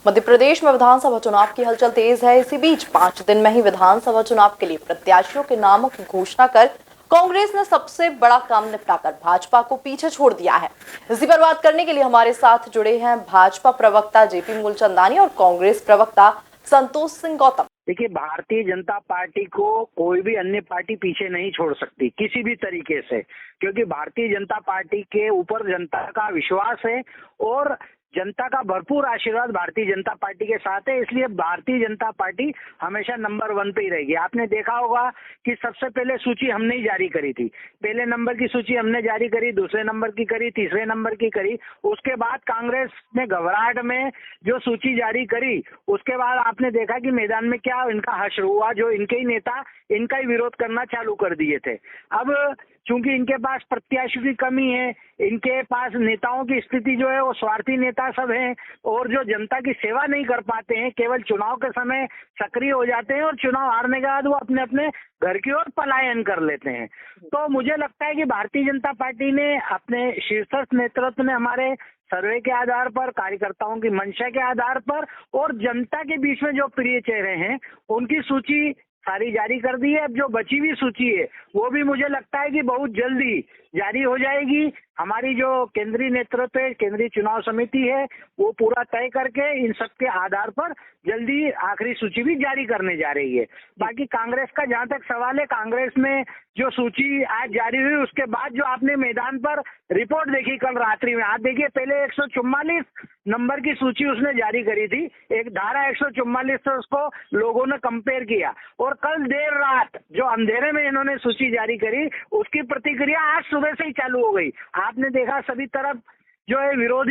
मध्य प्रदेश में विधानसभा चुनाव की हलचल तेज है। इसी बीच 5 दिन में ही विधानसभा चुनाव के लिए प्रत्याशियों के नामों की घोषणा कर कांग्रेस ने सबसे बड़ा काम निपटाकर भाजपा को पीछे छोड़ दिया है। इसी पर बात करने के लिए हमारे साथ जुड़े हैं भाजपा प्रवक्ता जेपी मूलचंदानी और कांग्रेस प्रवक्ता संतोष सिंह गौतम। देखिए, भारतीय जनता पार्टी को कोई भी अन्य पार्टी पीछे नहीं छोड़ सकती किसी भी तरीके से, क्योंकि भारतीय जनता पार्टी के ऊपर जनता का विश्वास है और जनता का भरपूर आशीर्वाद भारतीय जनता पार्टी के साथ है। इसलिए भारतीय जनता पार्टी हमेशा नंबर 1 पे ही रहेगी। आपने देखा होगा कि सबसे पहले सूची हमने ही जारी करी थी। पहले नंबर की सूची हमने जारी करी, दूसरे नंबर की करी, तीसरे नंबर की करी। उसके बाद कांग्रेस ने घबराहट में जो सूची जारी करी, उसके बाद आपने देखा कि मैदान में क्या इनका हश्र हुआ, जो इनके ही नेता इनका ही विरोध करना चालू कर दिए थे। अब चूंकि इनके पास प्रत्याशियों की कमी है, इनके पास नेताओं की स्थिति जो है वो स्वार्थी नेता सब हैं और जो जनता की सेवा नहीं कर पाते हैं, केवल चुनाव के समय सक्रिय हो जाते हैं और चुनाव हारने के बाद वो अपने अपने घर की ओर पलायन कर लेते हैं। तो मुझे लगता है कि भारतीय जनता पार्टी ने अपने शीर्षस्थ नेतृत्व ने हमारे सर्वे के आधार पर, कार्यकर्ताओं की मंशा के आधार पर और जनता के बीच में जो प्रिय चेहरे हैं उनकी सूची सारी जारी कर दी है। अब जो बची हुई सूची है वो भी मुझे लगता है कि बहुत जल्दी जारी हो जाएगी। हमारी जो केंद्रीय नेतृत्व है, केंद्रीय चुनाव समिति है, वो पूरा तय करके इन सब के आधार पर जल्दी आखिरी सूची भी जारी करने जा रही है। बाकी कांग्रेस का जहां तक सवाल है, कांग्रेस में जो सूची आज जारी हुई उसके बाद जो आपने मैदान पर रिपोर्ट देखी कल रात्रि में, आप देखिए पहले 144 नंबर की सूची उसने जारी करी थी। एक धारा 144 से उसको लोगों ने कंपेयर किया और कल देर रात जो अंधेरे में इन्होंने सूची जारी करी उसकी प्रतिक्रिया आज सुबह से ही चालू हो गई। आपने देखा सभी तरफ जो है विरोध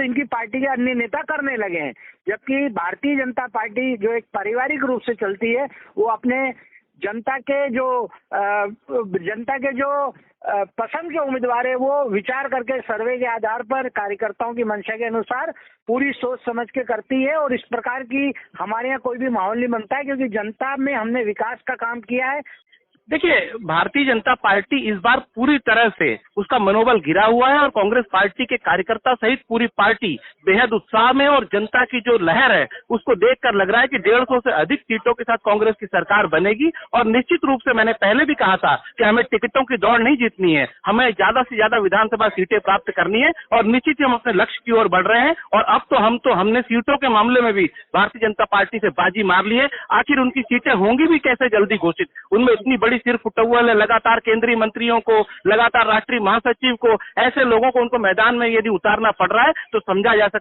इनकी पार्टी के अन्य नेता करने लगे हैं, जबकि भारतीय जनता पार्टी जो एक पारिवारिक रूप से चलती है वो अपने जनता के जो पसंद के उम्मीदवार है वो विचार करके सर्वे के आधार पर कार्यकर्ताओं की मंशा के अनुसार पूरी सोच समझ के करती है और इस प्रकार की हमारे यहाँ कोई भी माहौल नहीं बनता है, क्योंकि जनता में हमने विकास का काम किया है। देखिए, भारतीय जनता पार्टी इस बार पूरी तरह से उसका मनोबल गिरा हुआ है और कांग्रेस पार्टी के कार्यकर्ता सहित पूरी पार्टी बेहद उत्साह में और जनता की जो लहर है उसको देखकर लग रहा है कि 150 से अधिक सीटों के साथ कांग्रेस की सरकार बनेगी। और निश्चित रूप से मैंने पहले भी कहा था कि हमें टिकटों की दौड़ नहीं जीतनी है, हमें ज्यादा से ज्यादा विधानसभा सीटें प्राप्त करनी है और निश्चित ही हम अपने लक्ष्य की ओर बढ़ रहे हैं। और अब तो हमने सीटों के मामले में भी भारतीय जनता पार्टी से बाजी मार ली है। आखिर उनकी सीटें होंगी भी कैसे जल्दी घोषित, उनमें इतनी बड़ी सिर फुटौल है, लगातार केंद्रीय मंत्रियों को, लगातार राष्ट्रीय महासचिव को, ऐसे लोगों को उनको मैदान में यदि उतारना पड़ रहा है तो समझा जा सकता